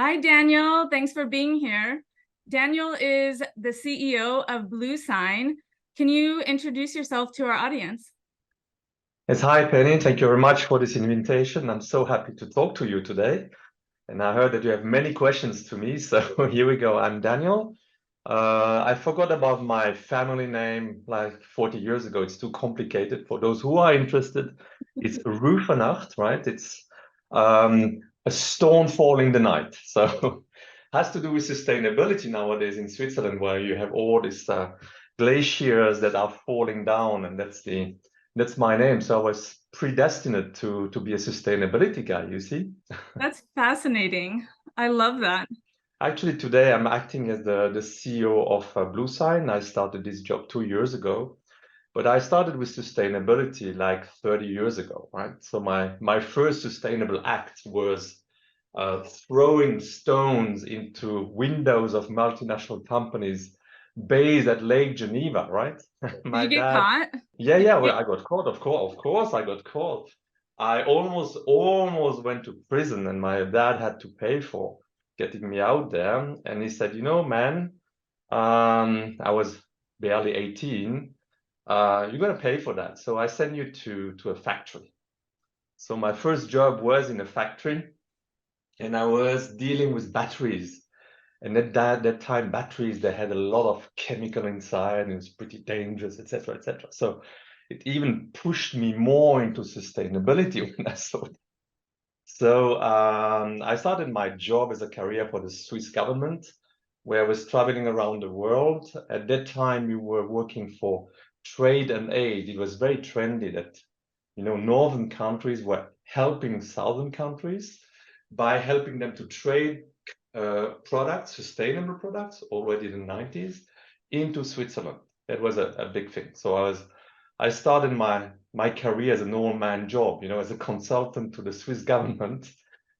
Hi, Daniel. Thanks for being here. Daniel is the CEO of Bluesign. Can you introduce yourself to our audience? Yes, hi Penny. Thank you very much for this invitation. I'm so happy to talk to you today. And I heard that you have many questions to me. So here we go. I'm Daniel. I forgot about my family name like 40 years ago. It's too complicated. For those who are interested, it's Rüfenacht, right? It's a stone falling in the night. So has to do with sustainability nowadays in Switzerland, where you have all these glaciers that are falling down, and that's my name. So I was predestined to be a sustainability guy, you see. That's fascinating. I love that. Actually, today I'm acting as the CEO of Bluesign. I started this job 2 years ago, but I started with sustainability like 30 years ago, right? So my first sustainable act was throwing stones into windows of multinational companies based at Lake Geneva, right? Did My you get dad, caught? yeah, Did yeah, you well, get... I got caught, of course, I got caught. I almost went to prison, and my dad had to pay for getting me out there. And he said, man, I was barely 18. You're gonna pay for that. So I send you to a factory. So my first job was in a factory, and I was dealing with batteries. And at that time, batteries, they had a lot of chemical inside, and it was pretty dangerous, etc., etc. So it even pushed me more into sustainability when I saw it. So I started my job as a career for the Swiss government, where I was traveling around the world. At that time, we were working for trade and aid. It was very trendy that, northern countries were helping southern countries by helping them to trade products, sustainable products, already in the 90s, into Switzerland. That was a big thing. So I started my career as a normal man job, as a consultant to the Swiss government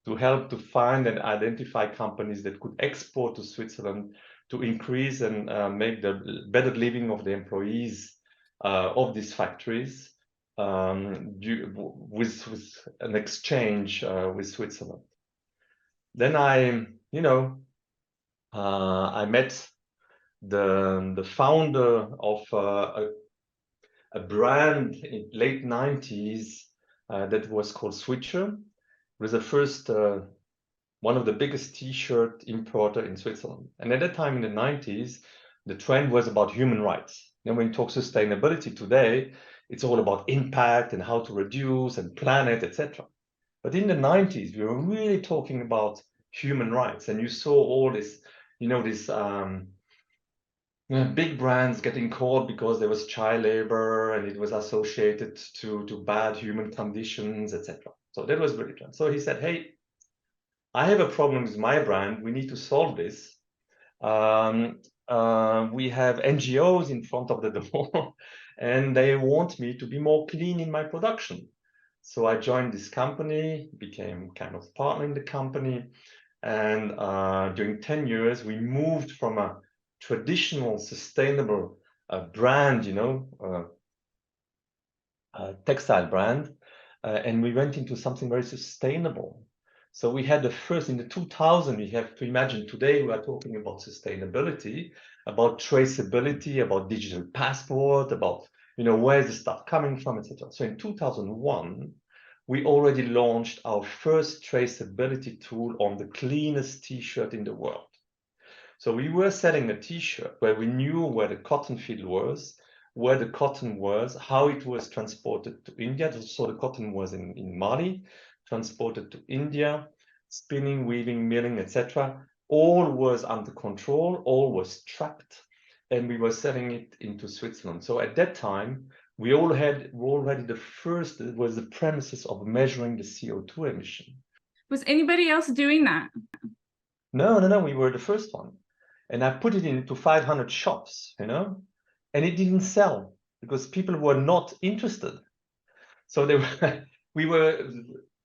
to help to find and identify companies that could export to Switzerland to increase and make the better living of the employees of these factories with an exchange with Switzerland. Then I met the founder of a brand in late 90s that was called Switcher. It was the first one of the biggest t-shirt importer in Switzerland. And at that time in the 90s, the trend was about human rights. When you talk sustainability today, it's all about impact and how to reduce and planet, etc. But in the 90s, we were really talking about human rights, and you saw all this, big brands getting caught because there was child labor and it was associated to bad human conditions, etc. So that was very trend. So he said, "Hey, I have a problem with my brand. We need to solve this. We have NGOs in front of the door, and they want me to be more clean in my production." So I joined this company, became kind of partner in the company, and during 10 years, we moved from a traditional sustainable brand, textile brand, and we went into something very sustainable. So we had the first in the 2000. You have to imagine today we are talking about sustainability, about traceability, about digital passport, about where's the stuff coming from, etc. So in 2001, we already launched our first traceability tool on the cleanest T-shirt in the world. So we were selling a T-shirt where we knew where the cotton field was, where the cotton was, how it was transported to India. So the cotton was in Mali, transported to India, spinning, weaving, milling, etc. All was under control, all was tracked, and we were selling it into Switzerland. So at that time, we were already the first, it was the premises of measuring the CO2 emission. Was anybody else doing that? No, we were the first one. And I put it into 500 shops, and it didn't sell because people were not interested. So we were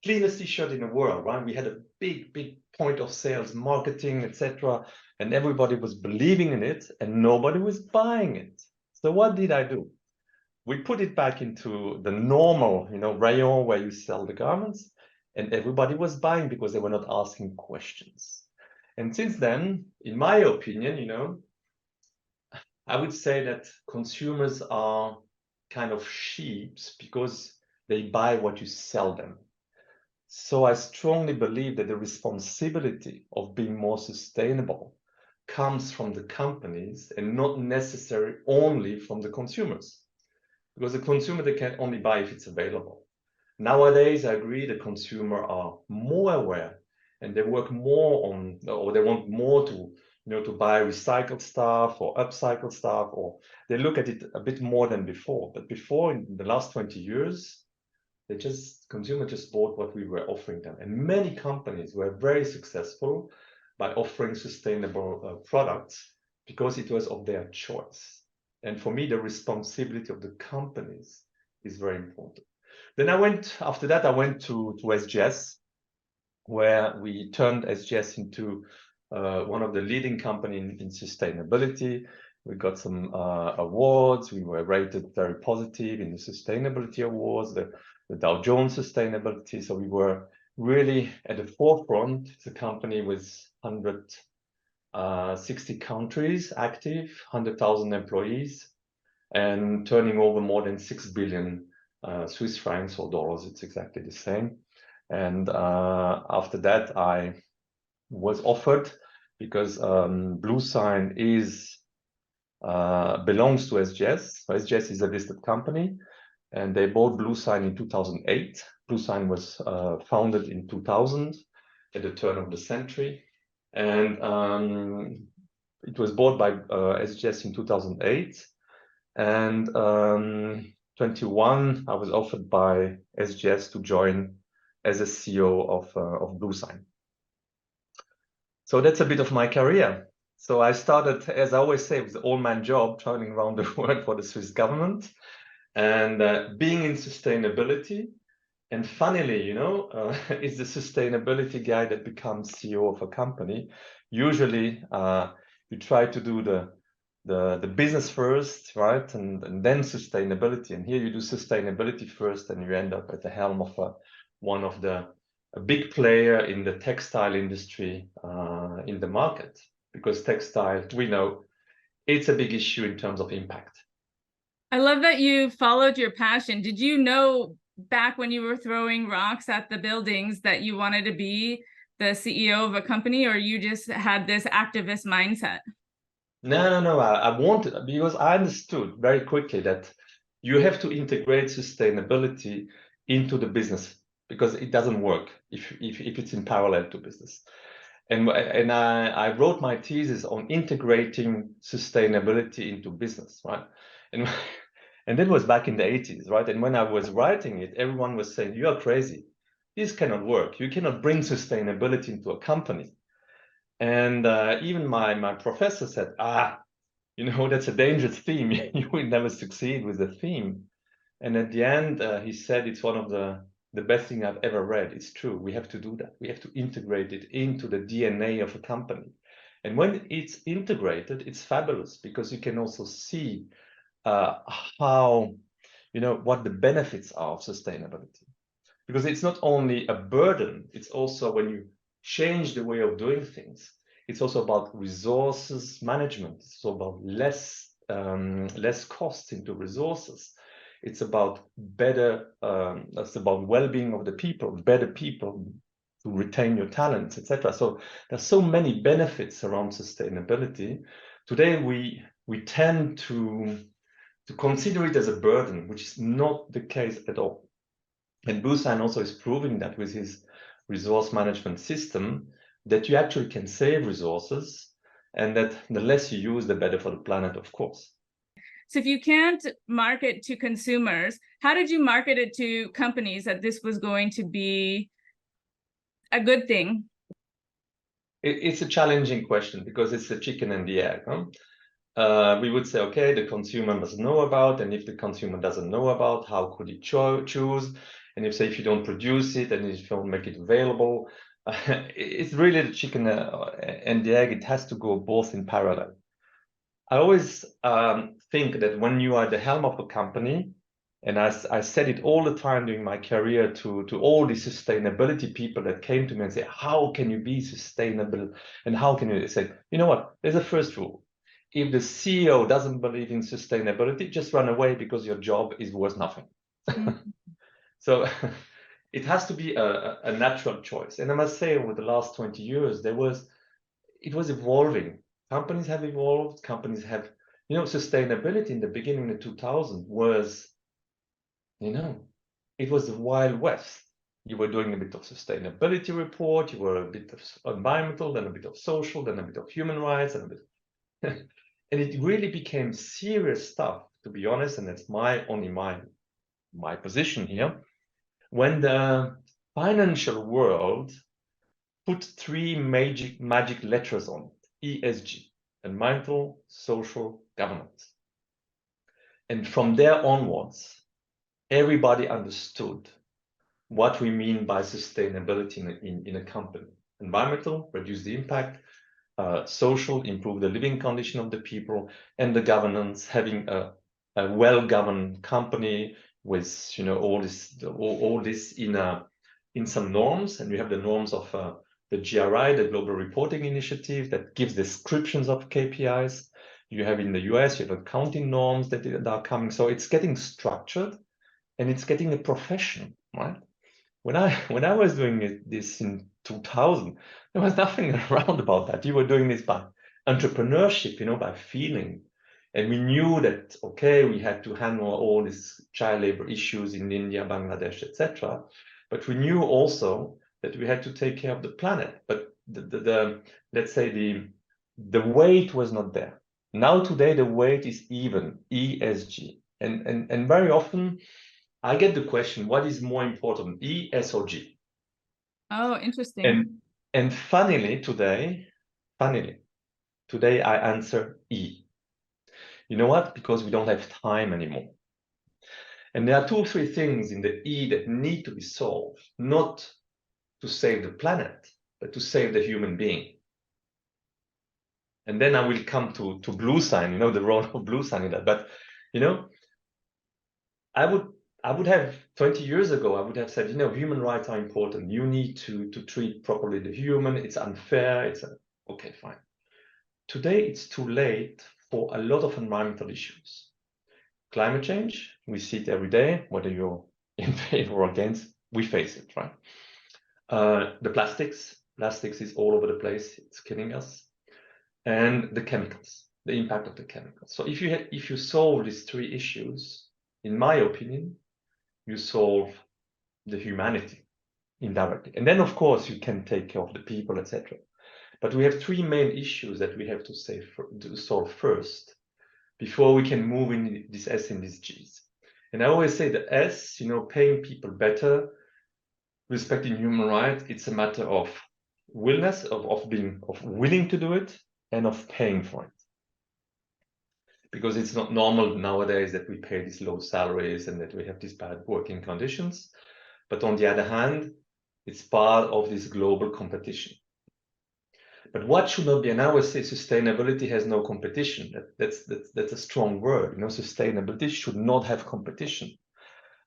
cleanest t-shirt in the world, right? We had a big point of sales, marketing, etc. And everybody was believing in it and nobody was buying it. So what did I do? We put it back into the normal, rayon where you sell the garments, and everybody was buying because they were not asking questions. And since then, in my opinion, you know, I would say that consumers are kind of sheep because they buy what you sell them. So I strongly believe that the responsibility of being more sustainable comes from the companies and not necessarily only from the consumers. Because the consumer, they can only buy if it's available. Nowadays, I agree, the consumer are more aware and they work more on, or they want more to, you know, to buy recycled stuff or upcycled stuff, or they look at it a bit more than before. But before, in the last 20 years, consumer just bought what we were offering them. And many companies were very successful by offering sustainable products because it was of their choice. And for me, the responsibility of the companies is very important. Then after that, I went to SGS, where we turned SGS into one of the leading companies in sustainability. We got some awards. We were rated very positive in the sustainability awards, the Dow Jones sustainability. So we were really at the forefront. It's a company with 160 countries active, 100,000 employees, and turning over more than 6 billion Swiss francs or dollars. It's exactly the same. And after that, I was offered, because Bluesign belongs to SGS. So SGS is a listed company, and they bought Bluesign in 2008. Bluesign was founded in 2000 at the turn of the century, and it was bought by SGS in 2008. And 21, I was offered by SGS to join as a CEO of Bluesign. So that's a bit of my career. So I started, as I always say, with the all-man job, traveling around the world for the Swiss government, and being in sustainability. And funnily, you know, is the sustainability guy that becomes CEO of a company. Usually, you try to do the business first, right, and then sustainability. And here you do sustainability first, and you end up at the helm of a big player in the textile industry in the market, because textile, we know, it's a big issue in terms of impact. I love that you followed your passion. Did you know back when you were throwing rocks at the buildings that you wanted to be the CEO of a company, or you just had this activist mindset? No. I wanted, because I understood very quickly that you have to integrate sustainability into the business, because it doesn't work if it's in parallel to business. And I wrote my thesis on integrating sustainability into business, right? And that was back in the 80s, right? And when I was writing it, everyone was saying, "You are crazy. This cannot work. You cannot bring sustainability into a company." And even my professor said, you know, that's a dangerous theme. You will never succeed with the theme. And at the end, he said, it's one of the best thing I've ever read. It's true. We have to do that. We have to integrate it into the DNA of a company. And when it's integrated, it's fabulous, because you can also see how, you know, what the benefits are of sustainability. Because it's not only a burden, it's also, when you change the way of doing things, it's also about resources management. It's also about less costs into resources. It's about better, that's about well-being of the people, better people to retain your talents, etc. So there's so many benefits around sustainability. Today we tend to consider it as a burden, which is not the case at all. And Bluesign also is proving that with his resource management system, that you actually can save resources, and that the less you use, the better for the planet, of course. So if you can't market to consumers, how did you market it to companies that this was going to be a good thing? It's a challenging question, because it's the chicken and the egg. Huh? We would say, okay, the consumer must know about, and if the consumer doesn't know about, how could he choose? And if you don't produce it and if you don't make it available, it's really the chicken and the egg. It has to go both in parallel. I always think that when you are at the helm of a company And I said it all the time during my career to all the sustainability people that came to me and say, how can you be sustainable? And how can you say, you know what, there's a first rule. If the CEO doesn't believe in sustainability, just run away because your job is worth nothing. Mm. So it has to be a natural choice. And I must say, over the last 20 years, it was evolving. Companies have evolved. Companies have, sustainability in the beginning of 2000 was, it was the Wild West. You were doing a bit of sustainability report, you were a bit of environmental, then a bit of social, then a bit of human rights, and a bit. And it really became serious stuff, to be honest, and that's only my position here. When the financial world put three magic letters on it, ESG, environmental, social, governance. And from there onwards, everybody understood what we mean by sustainability in a company. Environmental, reduce the impact, social, improve the living condition of the people, and the governance, having a well-governed company with all this in some norms. And you have the norms of the GRI, the Global Reporting Initiative, that gives descriptions of KPIs. You have in the US, you have accounting norms that are coming. So it's getting structured and it's getting a profession, right? When I was doing this in 2000, there was nothing around about that. You were doing this by entrepreneurship, by feeling. And we knew that, okay, we had to handle all these child labor issues in India, Bangladesh, etc. But we knew also that we had to take care of the planet. But let's say the weight was not there. Now today the weight is even, ESG. And very often I get the question, what is more important, E, S, or G? Oh, interesting. And funnily today I answer E. You know what? Because we don't have time anymore. And there are 2 or 3 things in the E that need to be solved, not to save the planet, but to save the human being. And then I will come to Bluesign, the role of Bluesign in that. But, I would have 20 years ago, I would have said, human rights are important. You need to treat properly the human. It's unfair. Okay, fine. Today, it's too late for a lot of environmental issues. Climate change, we see it every day, whether you're in favor or against, we face it, right? The plastics is all over the place. It's killing us. And the chemicals, the impact of the chemicals. So if you solve these 3 issues, in my opinion, you solve the humanity indirectly. And then, of course, you can take care of the people, etc. But we have 3 main issues that we have to solve first before we can move in this S and these Gs. And I always say the S, paying people better, respecting human rights, it's a matter of willingness, of willing to do it and of paying for it. Because it's not normal nowadays that we pay these low salaries and that we have these bad working conditions. But on the other hand, it's part of this global competition. But what should not be, and I always say sustainability has no competition. That's a strong word. Sustainability should not have competition.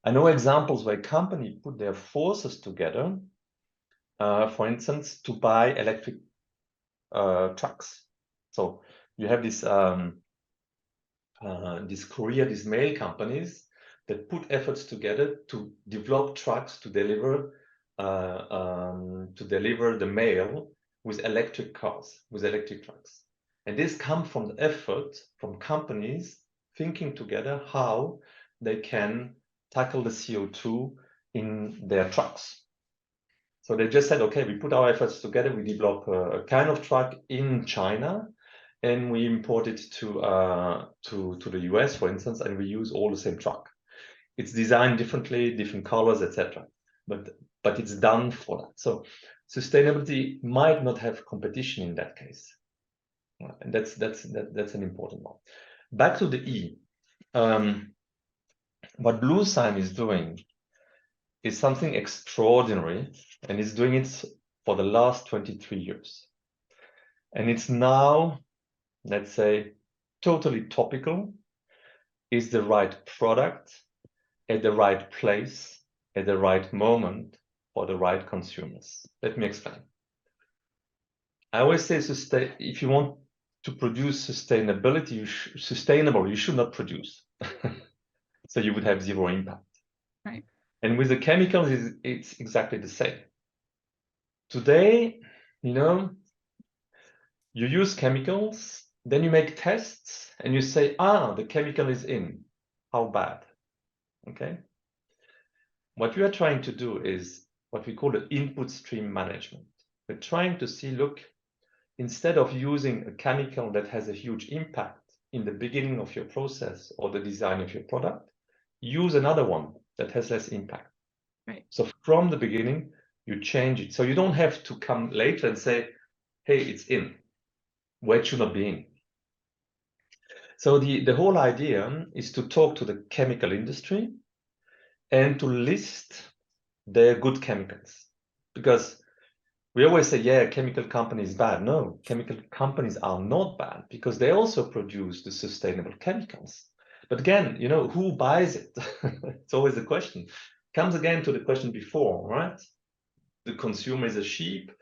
I know examples where companies put their forces together, for instance, to buy electric trucks. So you have these male companies that put efforts together to develop trucks to deliver the mail with electric cars, with electric trucks. And this comes from the effort from companies thinking together how they can tackle the CO2 in their trucks. So they just said, okay, we put our efforts together, we develop a kind of truck in China, and we import it to the US, for instance, and we use all the same truck. It's designed differently, different colors, etc. But it's done for that. So sustainability might not have competition in that case, and that's an important one. Back to the E. What Bluesign is doing is something extraordinary, and it's doing it for the last 23 years. And it's now, let's say, totally topical, is the right product, at the right place, at the right moment, for the right consumers. Let me explain. I always say, if you want to produce sustainability, you should not produce. So you would have zero impact. Right. And with the chemicals, it's exactly the same. Today, you use chemicals, then you make tests, and you say, the chemical is in. How bad? Okay. What we are trying to do is what we call the input stream management. We're trying to see, look, instead of using a chemical that has a huge impact in the beginning of your process or the design of your product, use another one that has less impact. Right. So from the beginning, you change it. So you don't have to come later and say, hey, it's in, where it should not be in. So the whole idea is to talk to the chemical industry and to list their good chemicals. Because we always say, yeah, chemical company is bad. No, chemical companies are not bad because they also produce the sustainable chemicals. But again, who buys it? It's always a question. Comes again to the question before, right? The consumer is a sheep.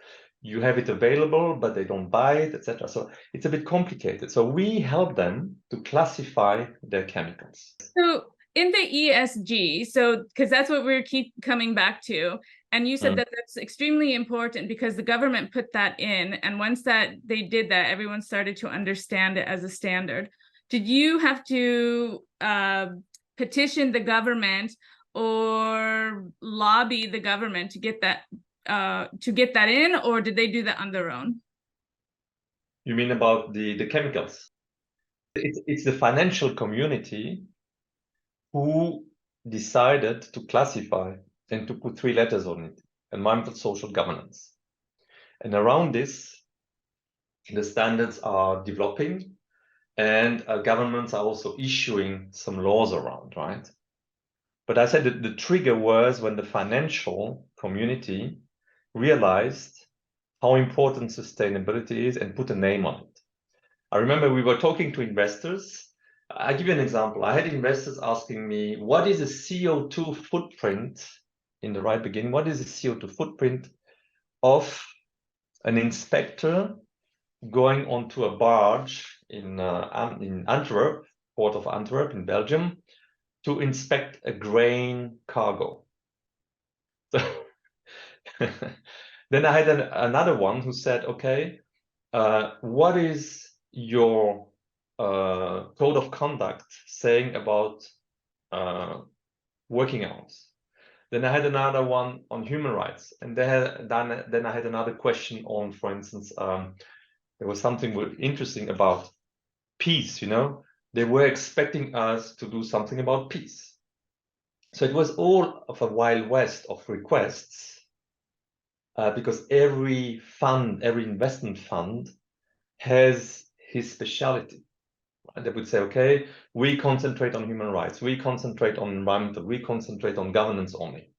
You have it available, but they don't buy it, etc. So it's a bit complicated. So we help them to classify their chemicals. So in the ESG, so because that's what we keep coming back to, and you said that that's extremely important because the government put that in, and once that they did that, everyone started to understand it as a standard. Did you have to petition the government or lobby the government to get that in, or did they do that on their own? You mean about the chemicals? It's the financial community who decided to classify and to put 3 letters on it: environmental, social, governance. And around this, the standards are developing, and governments are also issuing some laws around, right? But I said that the trigger was when the financial community realized how important sustainability is and put a name on it. I remember we were talking to investors. I give you an example. I had investors asking me, what is a CO2 footprint in the right beginning? What is the CO2 footprint of an inspector going onto a barge in Antwerp, port of Antwerp in Belgium, to inspect a grain cargo? So then I had another one who said, okay, what is your code of conduct saying about working hours? Then I had another one on human rights, and then I had another question on, for instance, there was something interesting about peace. They were expecting us to do something about peace. So it was all of a wild west of requests, because every investment fund has his speciality. They would say, okay, we concentrate on human rights, we concentrate on environmental, we concentrate on governance only.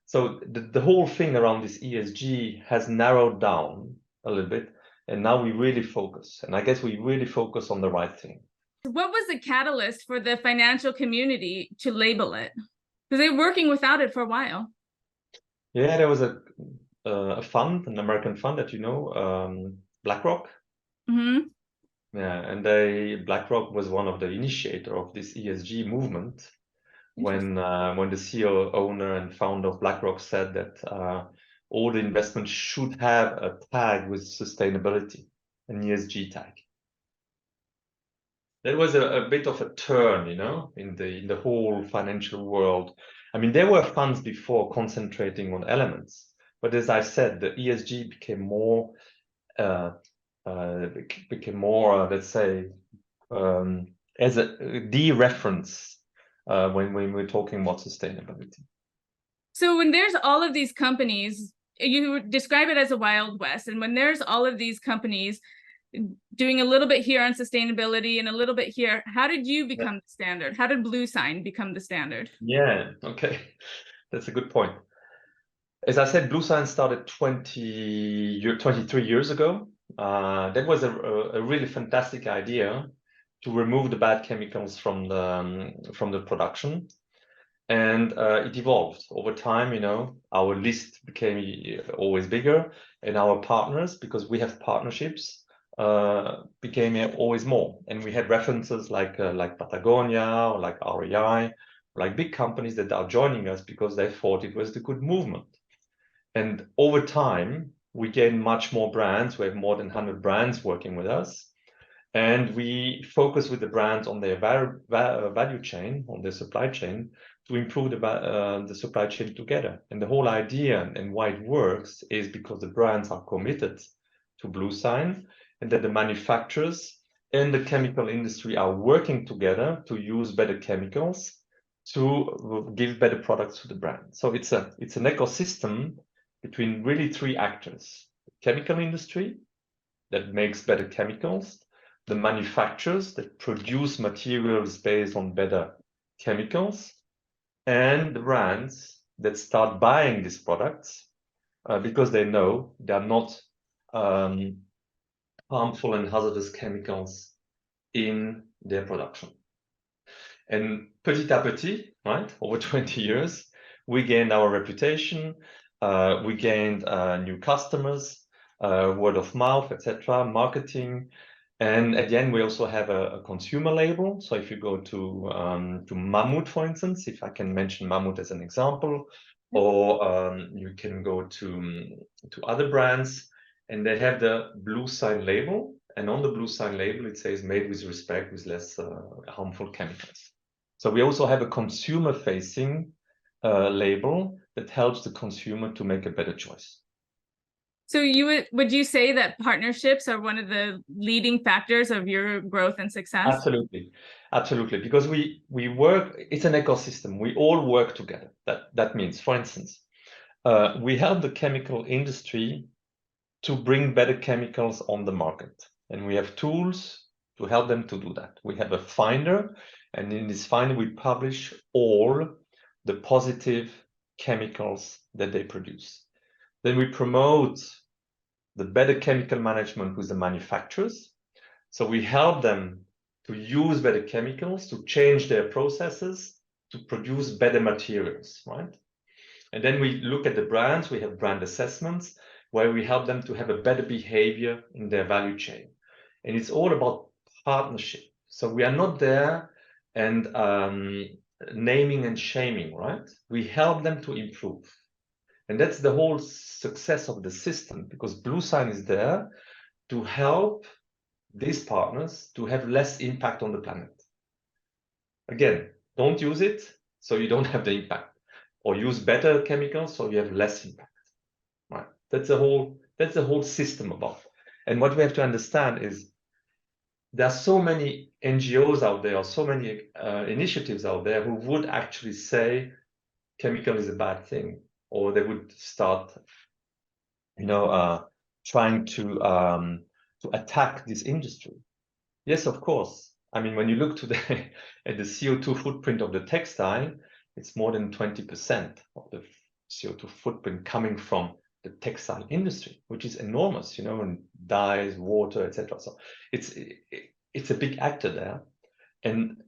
So the whole thing around this ESG has narrowed down a little bit, and now we really focus. And I guess we really focus on the right thing. What was the catalyst for the financial community to label it? Because they were working without it for a while. Yeah, there was a fund, an American fund that BlackRock. Mm-hmm. Yeah, and BlackRock was one of the initiator of this ESG movement. When the CEO, owner, and founder of BlackRock said that all the investments should have a tag with sustainability, an ESG tag. That was a bit of a turn, in the whole financial world. I mean, there were funds before concentrating on elements, but as I said, the ESG became more, let's say, as the reference when we're talking about sustainability. So when there's all of these companies, you describe it as a Wild West, and when there's all of these companies doing a little bit here on sustainability and a little bit here, how did you become the standard? How did Bluesign become the standard? Yeah, okay. That's a good point. As I said, Bluesign started 23 years ago. That was a really fantastic idea to remove the bad chemicals from the production. And it evolved over time. You know, our list became always bigger, and our partners, because we have partnerships, became always more. And we had references like Patagonia or like REI, like big companies that are joining us because they thought it was the good movement. And over time, we gained much more brands. We have more than 100 brands working with us. And we focus with the brands on their value chain, on their supply chain, to improve the supply chain together. And the whole idea and why it works is because the brands are committed to Bluesign, and that the manufacturers and the chemical industry are working together to use better chemicals to give better products to the brand. So it's an ecosystem between really three actors: the chemical industry that makes better chemicals, the manufacturers that produce materials based on better chemicals, and the brands that start buying these products because they know they are not harmful and hazardous chemicals in their production. And petit à petit, right, over 20 years, we gained our reputation, we gained new customers, word of mouth, etc., marketing. And at the end, we also have a consumer label. So if you go to Mammut, for instance, if I can mention Mammut as an example, or you can go to other brands, and they have the Bluesign label. And on the Bluesign label, it says made with respect, with less harmful chemicals. So we also have a consumer-facing label that helps the consumer to make a better choice. So would you say that partnerships are one of the leading factors of your growth and success? Absolutely, absolutely. Because we work, it's an ecosystem. We all work together. That means, for instance, we help the chemical industry to bring better chemicals on the market, and we have tools to help them to do that. We have a finder, and in this finder we publish all the positive chemicals that they produce. Then we promote the better chemical management with the manufacturers. So we help them to use better chemicals, to change their processes, to produce better materials, right? And then we look at the brands. We have brand assessments where we help them to have a better behavior in their value chain. And it's all about partnership. So we are not there and naming and shaming, right? We help them to improve. And that's the whole success of the system, because Bluesign is there to help these partners to have less impact on the planet. Again, don't use it so you don't have the impact, or use better chemicals so you have less impact. Right? That's the whole system about. And what we have to understand is there are so many NGOs out there, or so many initiatives out there who would actually say chemical is a bad thing, or they would start, trying to attack this industry. Yes, of course. I mean, when you look today at the CO2 footprint of the textile, it's more than 20% of the CO2 footprint coming from the textile industry, which is enormous, and dyes, water, etc. So it's a big actor there, and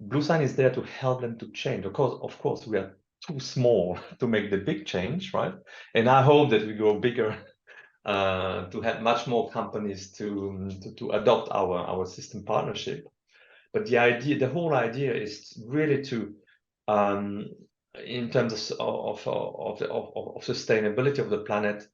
Bluesign is there to help them to change. Of course, we are too small to make the big change, right? And I hope that we grow bigger to have much more companies to adopt our system partnership. But the whole idea is really to, in terms of sustainability of the planet,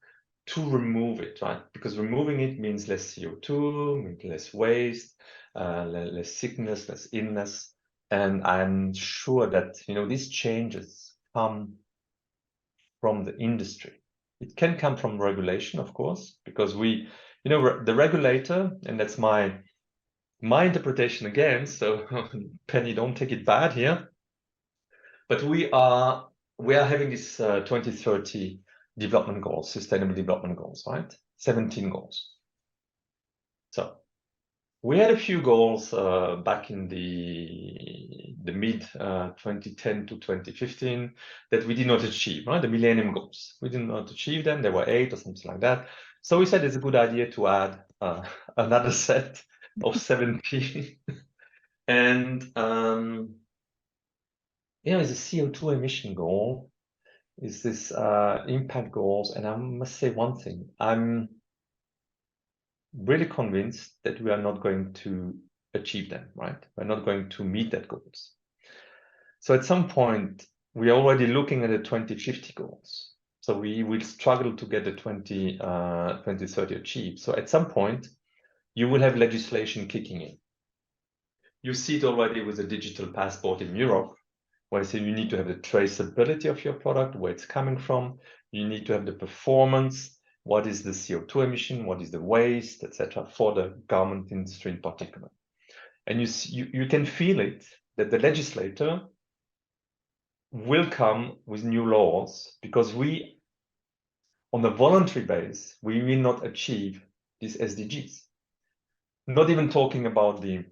to remove it, right? Because removing it means less CO2, means less waste, less sickness, less illness. And I'm sure that, these changes come from the industry. It can come from regulation, of course, because the regulator, and that's my interpretation again, so Penny, don't take it bad here, but we are having this 2030 development goals, sustainable development goals, right? 17 goals. So we had a few goals back in the mid 2010 to 2015 that we did not achieve, right? The Millennium Goals. We did not achieve them. There were 8 or something like that. So we said it's a good idea to add another set of 17. And is a CO2 emission goal, is this impact goals. And I must say one thing, I'm really convinced that we are not going to achieve them, right? We're not going to meet that goals. So at some point, we're already looking at the 2050 goals. So we will struggle to get the 2030 achieved. So at some point, you will have legislation kicking in. You see it already with the digital passport in Europe, where I say you need to have the traceability of your product, where it's coming from. You need to have the performance. What is the CO2 emission? What is the waste, etc., for the garment industry in particular. And you can feel it that the legislator will come with new laws because we, on a voluntary base, we will not achieve these SDGs. Not even talking about the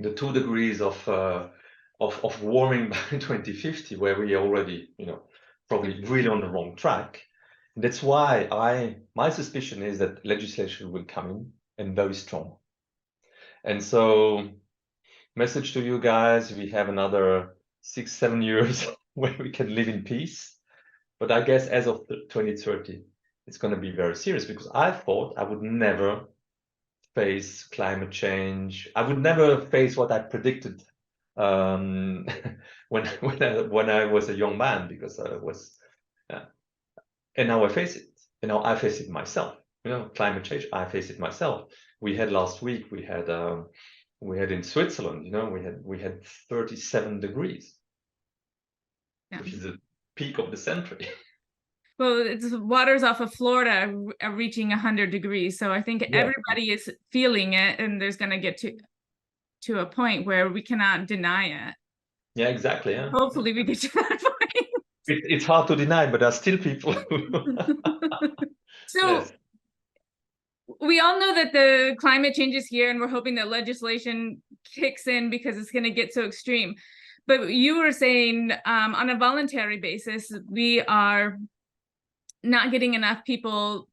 2 degrees of warming by 2050, where we are already, probably really on the wrong track. And that's why my suspicion is that legislation will come in and very strong. And so, message to you guys: we have another 6-7 years where we can live in peace. But I guess as of 2030, it's going to be very serious, because I thought I would never face climate change. I would never face what I predicted when I was a young man, because I was, and now I face it. I face it myself. Climate change, I face it myself. We had last week, we had in Switzerland, we had 37 degrees, which is the peak of the century. Well, it's waters off of Florida are reaching 100 degrees. So I think everybody is feeling it, and there's going to get to a point where we cannot deny it. Yeah, exactly. Yeah. Hopefully we get to that point. It's hard to deny, but there are still people who... So yes. We all know that the climate change is here, and we're hoping that legislation kicks in because it's going to get so extreme. But you were saying on a voluntary basis, we are not getting enough people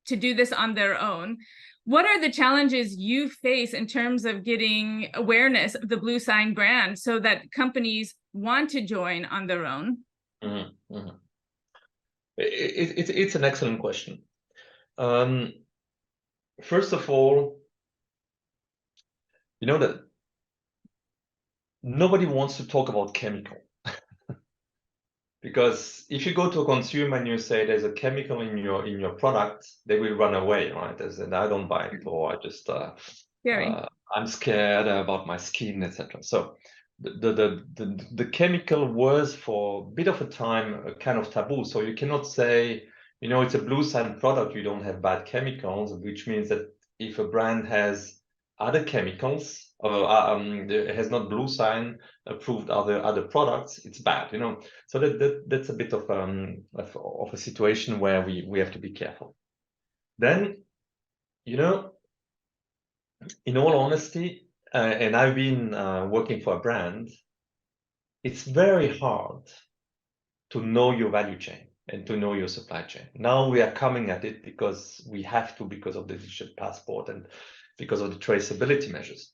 to do this on their own. What are the challenges you face in terms of getting awareness of the Bluesign brand so that companies want to join on their own? Mm-hmm. Mm-hmm. It's an excellent question. First of all, that nobody wants to talk about chemical. Because if you go to a consumer and you say there's a chemical in your product, they will run away, right? And I don't buy it, or I just I'm scared about my skin, etc. So the chemical was for a bit of a time a kind of taboo. So you cannot say, it's a Bluesign product, you don't have bad chemicals, which means that if a brand has other chemicals, has not Bluesign approved other products, it's bad, So that's a bit of a situation where we have to be careful. Then, in all honesty, and I've been working for a brand, it's very hard to know your value chain and to know your supply chain. Now we are coming at it because we have to, because of the digital passport and because of the traceability measures.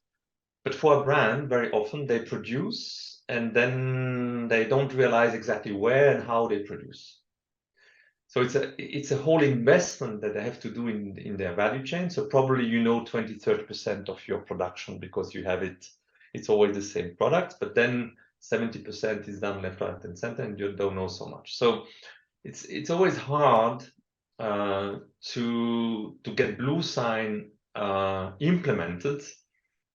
But for a brand, very often they produce and then they don't realize exactly where and how they produce. So it's a whole investment that they have to do in their value chain. So probably 20-30% of your production, because you have it's always the same product, but then 70% is done left, right, and center, and you don't know so much. So it's always hard to get Bluesign implemented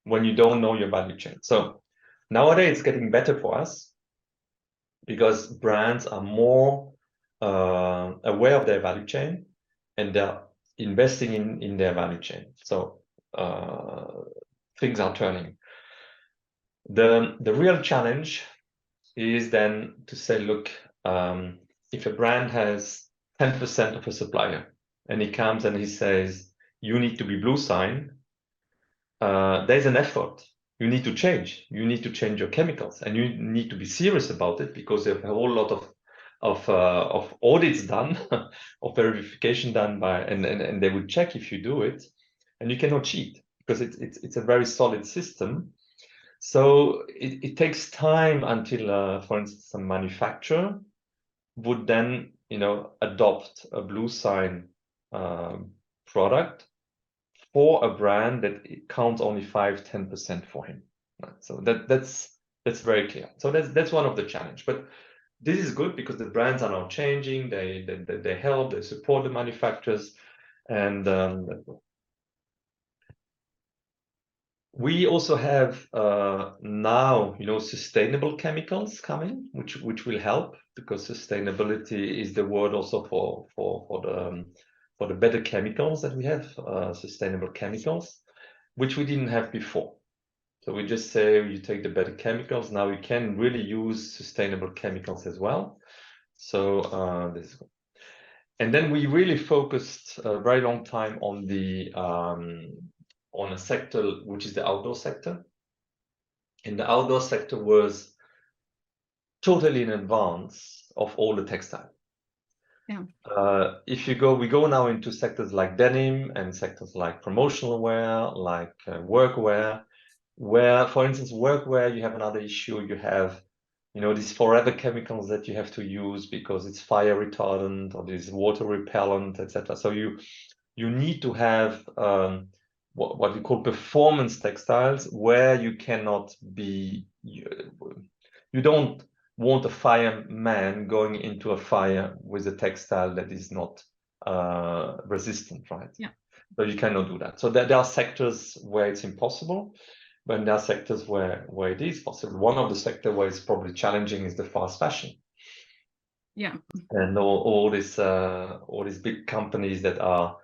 when you don't know your value chain. So nowadays it's getting better for us because brands are more aware of their value chain, and they're investing in their value chain. So things are turning. The real challenge is then to say, look, if a brand has 10% of a supplier and he comes and he says, you need to be Bluesign, there's an effort. You need to change. You need to change your chemicals, and you need to be serious about it, because there's a whole lot of audits done, of verification done by, and they will check if you do it, and you cannot cheat because it's a very solid system. So it takes time until, for instance, a manufacturer would then, adopt a Bluesign product for a brand that it counts only 5-10% for him. Right? So that's very clear. So that's one of the challenge. But this is good because the brands are now changing. They help, they support the manufacturers, and we also have now, sustainable chemicals coming, which will help, because sustainability is the word also for the better chemicals that we have, sustainable chemicals, which we didn't have before. So we just say you take the better chemicals. Now we can really use sustainable chemicals as well. So this is good. And then we really focused a very long time on the on a sector which is the outdoor sector. And the outdoor sector was totally in advance of all the textile. Yeah. We go now into sectors like denim and sectors like promotional wear, like workwear, where, for instance, workwear, you have another issue. You have, these forever chemicals that you have to use because it's fire retardant or this water repellent, etc. So you need to have what we call performance textiles, where you cannot be, you don't want a fireman going into a fire with a textile that is not resistant, right? Yeah. So you cannot do that. So there are sectors where it's impossible, but there are sectors where it is possible. One of the sectors where it's probably challenging is the fast fashion. Yeah. And all these big companies that are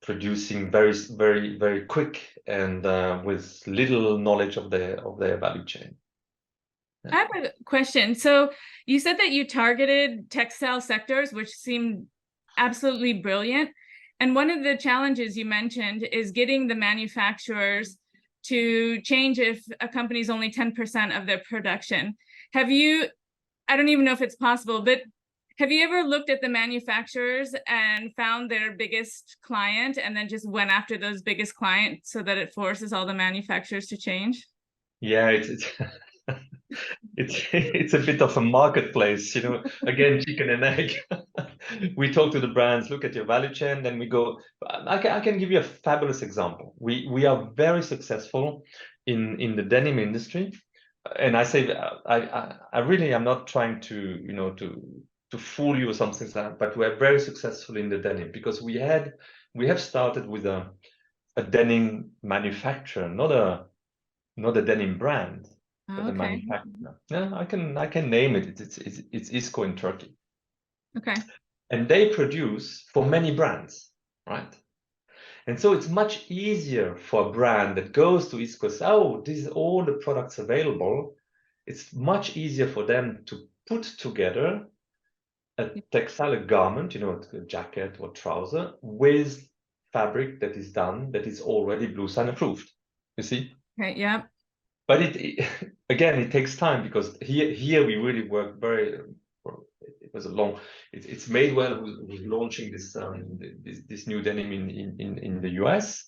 producing very, very, very quick and with little knowledge of their value chain. I have a question. So you said that you targeted textile sectors, which seemed absolutely brilliant. And one of the challenges you mentioned is getting the manufacturers to change if a company's only 10% of their production. I don't even know if it's possible, but have you ever looked at the manufacturers and found their biggest client and then just went after those biggest clients so that it forces all the manufacturers to change? Yeah, it's a bit of a marketplace, again, chicken and egg. We talk to the brands, look at your value chain, then we go. I can give you a fabulous example. We are very successful in the denim industry, and I say I really am not trying to to fool you or something like that, but we're very successful in the denim because we have started with a denim manufacturer, not a denim brand. But the Okay. manufacturer. Yeah, I can name it. It's ISCO in Turkey. Okay. And they produce for many brands, right? And so it's much easier for a brand that goes to ISCO, says, oh, these are all the products available. It's much easier for them to put together a textile garment, a jacket or trouser, with fabric that is already Bluesign approved. You see? Okay. Yeah. But again, it takes time, because here we really work very. It was a long. It's Madewell who's launching this new denim in the US,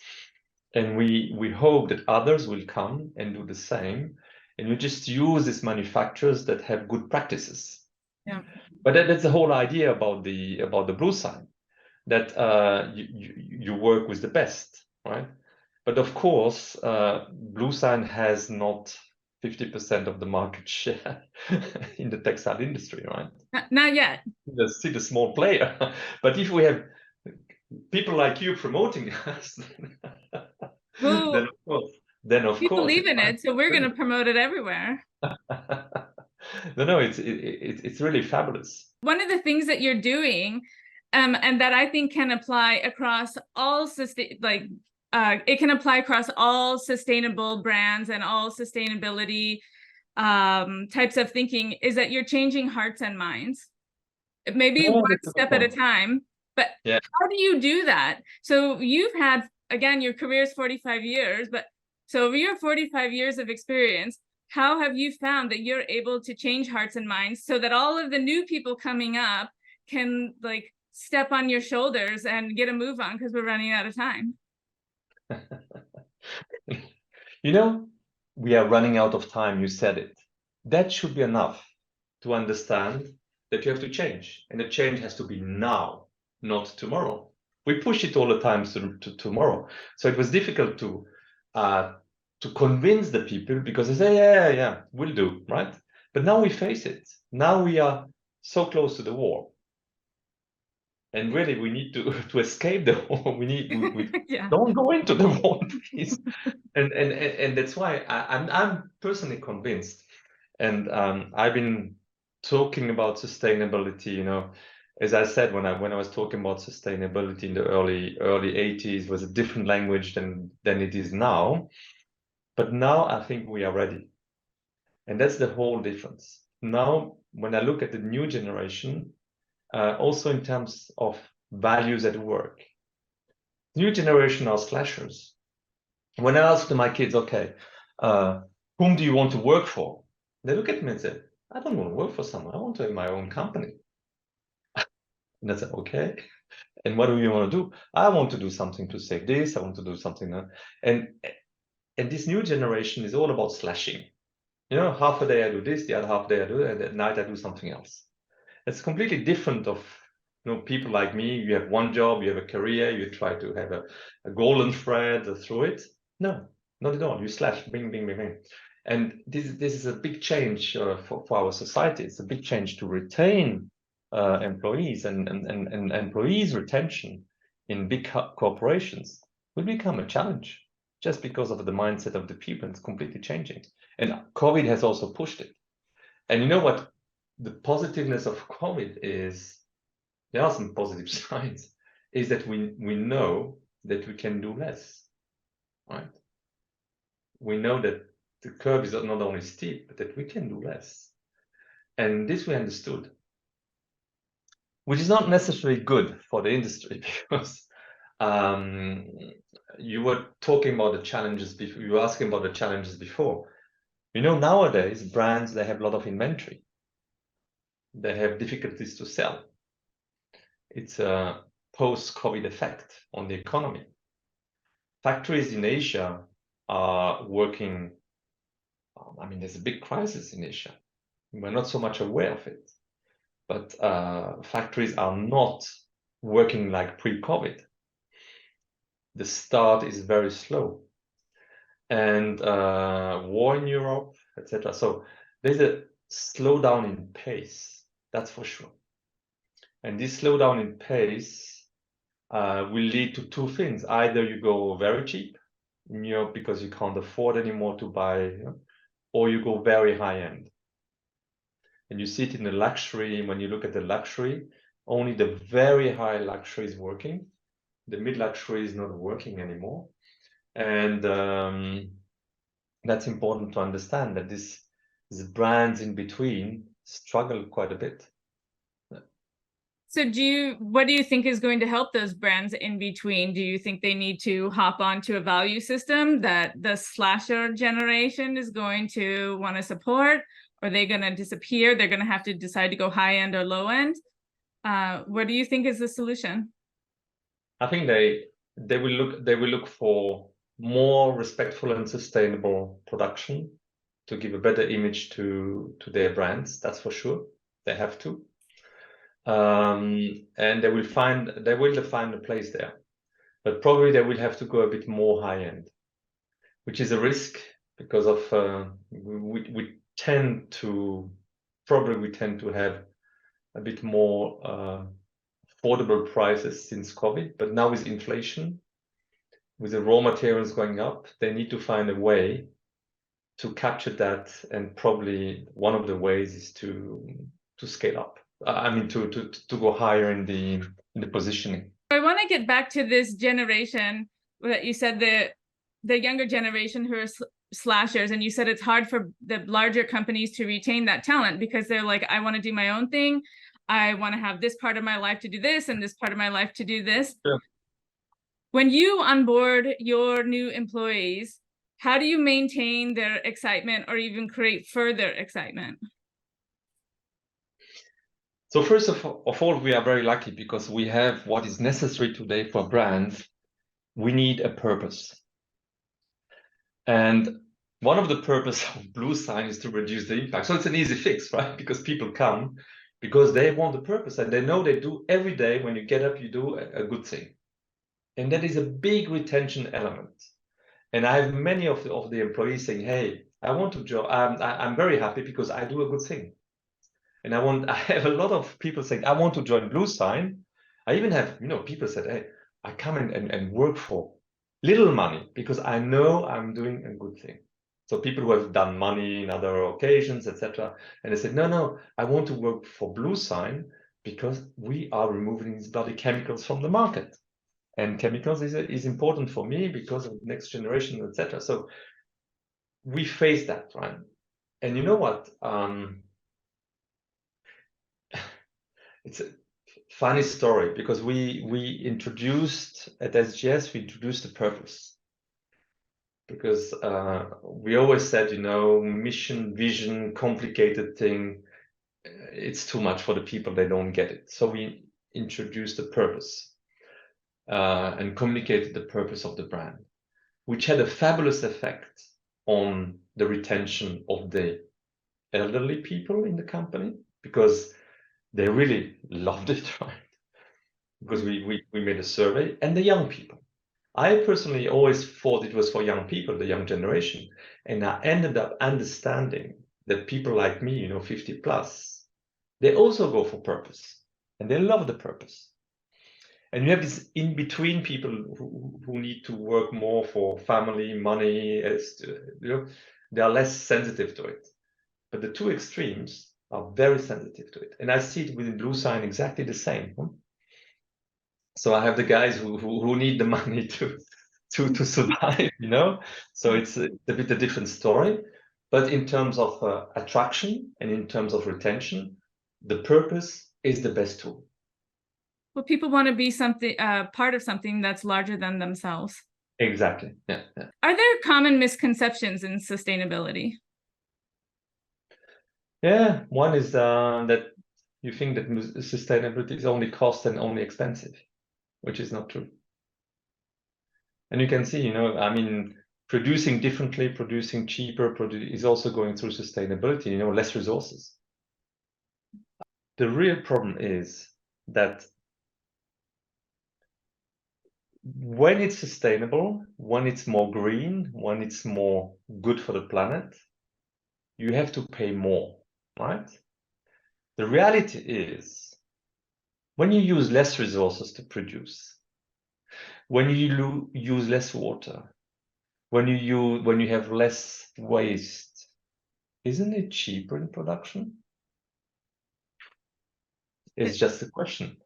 and we hope that others will come and do the same, and we just use these manufacturers that have good practices. Yeah. But that's the whole idea about the Bluesign, that you work with the best, right? But of course, Bluesign has not 50% of the market share in the textile industry, right? Not yet. Still a small player. But if we have people like you promoting us, Well, then of we course, believe in it, so we're going to promote it everywhere. No, it's really fabulous. One of the things that you're doing, and that I think can apply across all it can apply across all sustainable brands and all sustainability types of thinking, is that you're changing hearts and minds. Maybe one step at a time, but yeah. How do you do that? So you've had, again, your career is 45 years, but so over your 45 years of experience, how have you found that you're able to change hearts and minds so that all of the new people coming up can step on your shoulders and get a move on, because we're running out of time? we are running out of time, you said it. That should be enough to understand that you have to change. And the change has to be now, not tomorrow. We push it all the time to tomorrow. So it was difficult to convince the people because they say, yeah, we'll do, right? But now we face it. Now we are so close to the war. And really, we need to escape the war. We Yeah. don't go into the war, please. And that's why I'm personally convinced. And I've been talking about sustainability. You know, as I said when I was talking about sustainability in the early 80s, was a different language than it is now. But now I think we are ready, and that's the whole difference. Now, when I look at the new generation. Also in terms of values at work. New generation are slashers. When I ask my kids, okay, whom do you want to work for? They look at me and say, I don't want to work for someone. I want to have my own company. And I say, okay. And what do you want to do? I want to do something to save this. I want to do something. And this new generation is all about slashing. You know, half a day I do this, the other half day I do it, and at night I do something else. It's completely different of people like me. You have one job, you have a career, you try to have a golden thread through it. No, not at all. You slash, bing, bing, bing, bing. And this is a big change for our society. It's a big change to retain employees, and employees retention in big corporations will become a challenge just because of the mindset of the people. It's completely changing. And COVID has also pushed it. And you know what? The positiveness of COVID is, there are some positive signs, is that we know that we can do less, right? We know that the curve is not only steep, but that we can do less. And this we understood, which is not necessarily good for the industry because you were talking about the challenges before, you were asking about the challenges before. You know, nowadays, brands, they have a lot of inventory. They have difficulties to sell. It's a post-COVID effect on the economy. Factories in Asia are working, I mean, there's a big crisis in Asia. We're not so much aware of it, but factories are not working like pre-COVID. The start is very slow. And war in Europe, etc. So there's a slowdown in pace, that's for sure. And this slowdown in pace will lead to two things. Either you go very cheap in Europe because you can't afford anymore to buy, or you go very high end. And you see it in the luxury. When you look at the luxury, only the very high luxury is working. The mid luxury is not working anymore. And that's important to understand, that these brands in between struggle quite a bit. So what do you think is going to help those brands in between? Do you think they need to hop onto a value system that the slasher generation is going to want to support? Are they going to disappear? They're going to have to decide to go high end or low end. What do you think is the solution? I think they will look for more respectful and sustainable production to give a better image to their brands. That's for sure. They have to. And they will define a place there, but probably they will have to go a bit more high end, which is a risk because of we tend to have a bit more affordable prices since COVID, but now with inflation, with the raw materials going up, they need to find a way to capture that, and probably one of the ways is to scale up. I mean, to go higher in the positioning. I want to get back to this generation that you said, the younger generation who are slashers, and you said it's hard for the larger companies to retain that talent because they're like, I want to do my own thing. I want to have this part of my life to do this and this part of my life to do this. Yeah. When you onboard your new employees, how do you maintain their excitement or even create further excitement? So first of all, we are very lucky because we have what is necessary today for brands. We need a purpose. And one of the purpose of Bluesign is to reduce the impact. So it's an easy fix, right? Because people come because they want the purpose and they know they do every day. When you get up, you do a good thing. And that is a big retention element. And I have many of the employees saying, hey, I want to join. I'm very happy because I do a good thing. And I have a lot of people saying, I want to join Bluesign. I even have, people said, hey, I come and work for little money because I know I'm doing a good thing. So people who have done money in other occasions, etc. And they said, no, I want to work for Bluesign because we are removing these bloody chemicals from the market. And chemicals is important for me because of the next generation, etc. So we face that, right? And you know what? It's a funny story because we introduced at SGS, we introduced the purpose. Because we always said, mission, vision, complicated thing, it's too much for the people, they don't get it. So we introduced the purpose and communicated the purpose of the brand, which had a fabulous effect on the retention of the elderly people in the company because they really loved it, right? Because we made a survey, and the young people. I personally always thought it was for young people, the young generation. And I ended up understanding that people like me, 50 plus, they also go for purpose and they love the purpose. And you have this in between people who need to work more for family, money, they are less sensitive to it. But the two extremes are very sensitive to it. And I see it within Bluesign exactly the same. So I have the guys who need the money to survive, So it's a bit a different story. But in terms of attraction and in terms of retention, the purpose is the best tool. Well, people want to be something, part of something that's larger than themselves. Exactly. Yeah. Are there common misconceptions in sustainability? Yeah. One is that you think that sustainability is only cost and only expensive, which is not true. And you can see, producing differently, producing cheaper, is also going through sustainability, less resources. The real problem is that when it's sustainable, when it's more green, when it's more good for the planet, you have to pay more, right? The reality is when you use less resources to produce, when you use less water, when you have less waste, isn't it cheaper in production? It's just a question.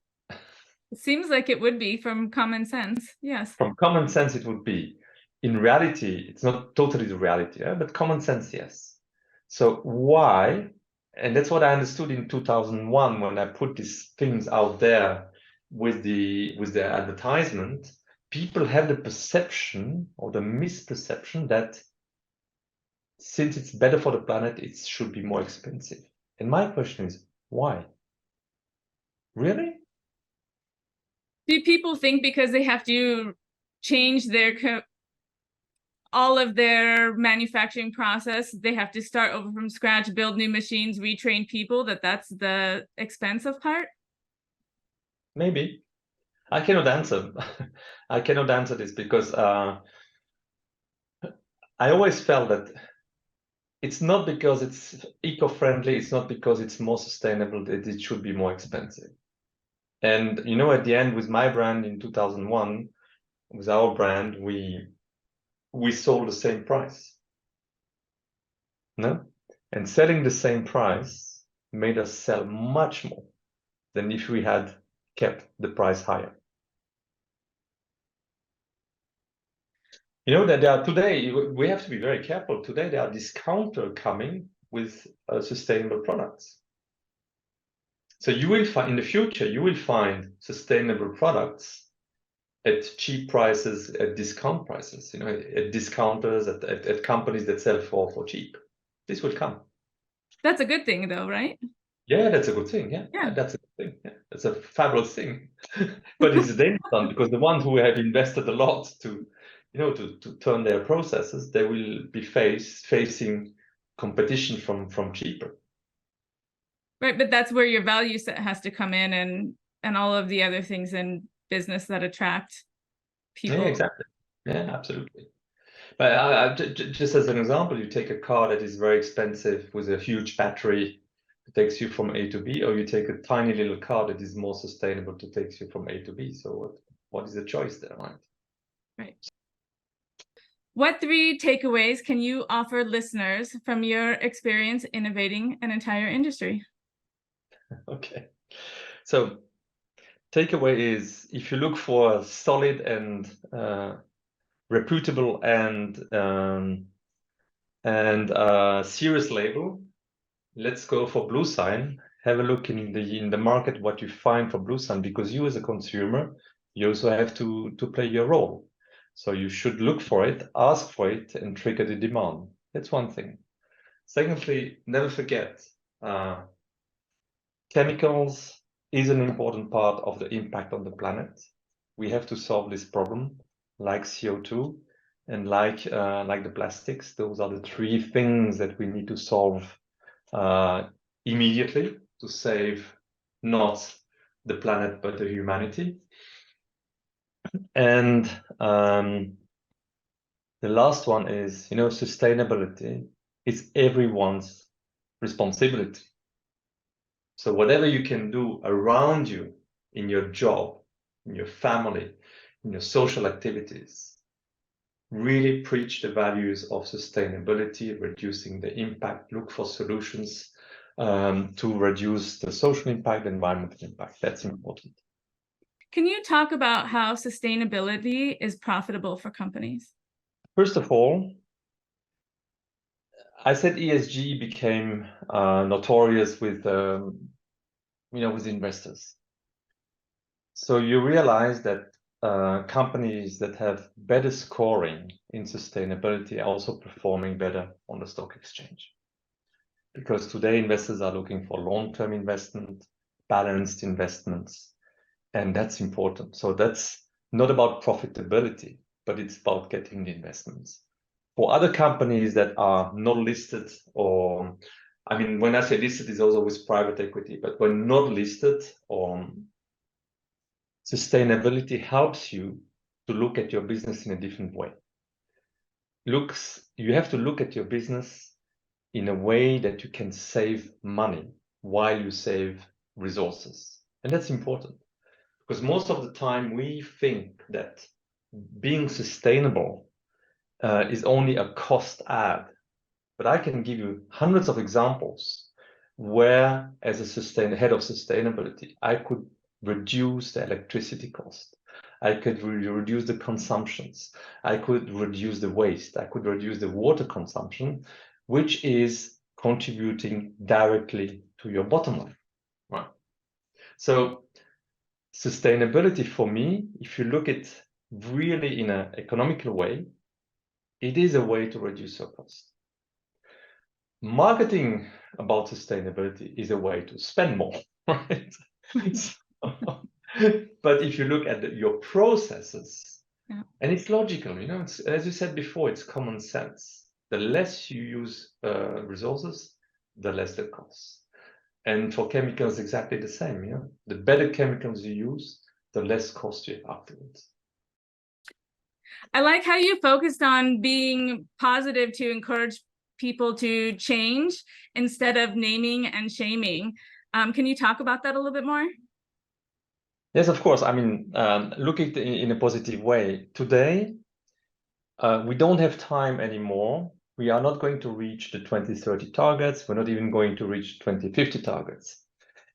It seems like it would be from common sense. Yes. From common sense, it would be. In reality, it's not totally the reality, but common sense, yes. So why? And that's what I understood in 2001 when I put these things out there with the advertisement. People have the perception or the misperception that since it's better for the planet, it should be more expensive. And my question is, why? Really? Do people think because they have to change all of their manufacturing process, they have to start over from scratch, build new machines, retrain people, that's the expensive part? Maybe. I cannot answer. I cannot answer this because I always felt that it's not because it's eco-friendly, it's not because it's more sustainable that it should be more expensive. And at the end with my brand in 2001, with our brand, we sold the same price. No? And selling the same price made us sell much more than if we had kept the price higher. That there are today, we have to be very careful. Today, there are discounters coming with sustainable products. So you will find in the future, you will find sustainable products at cheap prices, at discount prices, at discounters, at companies that sell for cheap. This will come. That's a good thing though, right? Yeah, that's a good thing. Yeah. That's a good thing. Yeah, that's a fabulous thing. But it's a dangerous one because the ones who have invested a lot to to turn their processes, they will be facing competition from cheaper. Right, but that's where your value set has to come in, and all of the other things in business that attract people. Yeah, exactly. Yeah, absolutely. But just as an example, you take a car that is very expensive with a huge battery that takes you from A to B, or you take a tiny little car that is more sustainable to take you from A to B. So what is the choice there, right? Right. What 3 takeaways can you offer listeners from your experience innovating an entire industry? Okay. So takeaway is, if you look for a solid and reputable and serious label, let's go for Bluesign. Have a look in the market what you find for Bluesign, because you as a consumer, you also have to play your role. So you should look for it, ask for it, and trigger the demand. That's one thing. Secondly, never forget, chemicals is an important part of the impact on the planet. We have to solve this problem, like CO2 and like the plastics. Those are the 3 things that we need to solve immediately to save not the planet but the humanity. And the last one is, sustainability is everyone's responsibility. So whatever you can do around you, in your job, in your family, in your social activities, really preach the values of sustainability, reducing the impact, look for solutions to reduce the social impact, environmental impact. That's important. Can you talk about how sustainability is profitable for companies? First of all, I said ESG became notorious with investors. So you realize that companies that have better scoring in sustainability are also performing better on the stock exchange. Because today investors are looking for long-term investment, balanced investments, and that's important. So that's not about profitability, but it's about getting the investments. For other companies that are not listed, or when I say listed, it's also with private equity, but when not listed, sustainability helps you to look at your business in a different way. You have to look at your business in a way that you can save money while you save resources. And that's important, because most of the time we think that being sustainable is only a cost add. But I can give you hundreds of examples where, as a head of sustainability, I could reduce the electricity cost. I could reduce the consumptions. I could reduce the waste. I could reduce the water consumption, which is contributing directly to your bottom line. Right. So sustainability for me, if you look at really in an economical way, it is a way to reduce your cost. Marketing about sustainability is a way to spend more, right? But if you look at your processes, yeah. And it's logical, it's, as you said before, it's common sense. The less you use resources, the less the cost. And for chemicals, exactly the same. The better chemicals you use, the less cost you have afterwards. I like how you focused on being positive to encourage people to change instead of naming and shaming. Can you talk about that a little bit more? Yes, of course. Look at it in a positive way. Today, we don't have time anymore. We are not going to reach the 2030 targets. We're not even going to reach 2050 targets.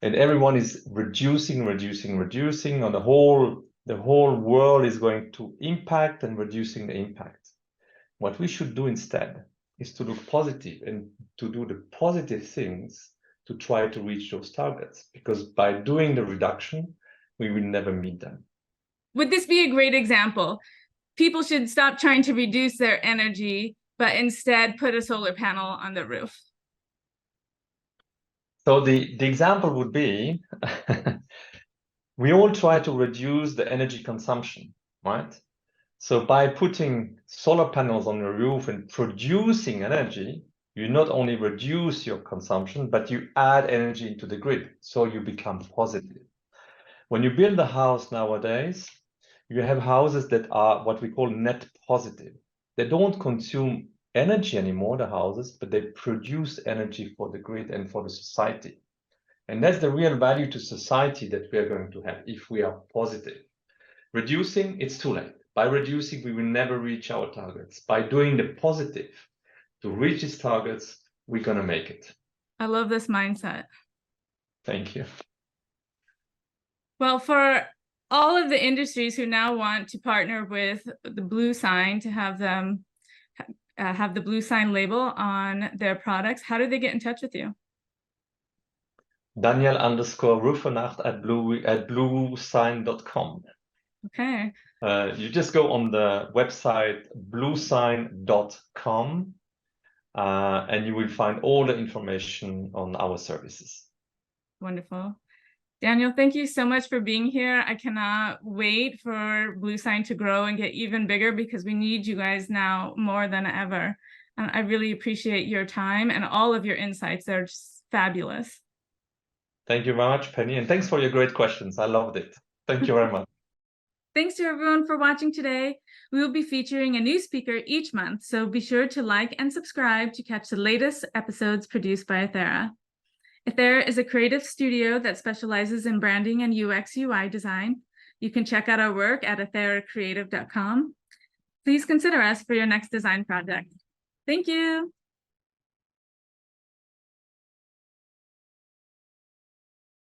And everyone is reducing on the whole world is going to impact and reducing the impact. What we should do instead is to look positive and to do the positive things to try to reach those targets, because by doing the reduction, we will never meet them. Would this be a great example? People should stop trying to reduce their energy, but instead put a solar panel on the roof. So the example would be, we all try to reduce the energy consumption, right? So by putting solar panels on your roof and producing energy, you not only reduce your consumption, but you add energy into the grid. So you become positive. When you build a house nowadays, you have houses that are what we call net positive. They don't consume energy anymore, the houses, but they produce energy for the grid and for the society. And that's the real value to society that we are going to have if we are positive. Reducing, it's too late. By reducing, we will never reach our targets. By doing the positive to reach these targets, we're going to make it. I love this mindset. Thank you. Well, for all of the industries who now want to partner with the Bluesign to have them have the Bluesign label on their products, how do they get in touch with you? Daniel_Rüfenacht at bluesign.com. Okay. You just go on the website bluesign.com and you will find all the information on our services. Wonderful. Daniel, thank you so much for being here. I cannot wait for Bluesign to grow and get even bigger because we need you guys now more than ever. And I really appreciate your time and all of your insights. They're just fabulous. Thank you very much, Penny, and thanks for your great questions. I loved it. Thank you very much. Thanks to everyone for watching today. We will be featuring a new speaker each month, so be sure to like and subscribe to catch the latest episodes produced by Ethera. Ethera is a creative studio that specializes in branding and UX UI design. You can check out our work at etheracreative.com. Please consider us for your next design project. Thank you.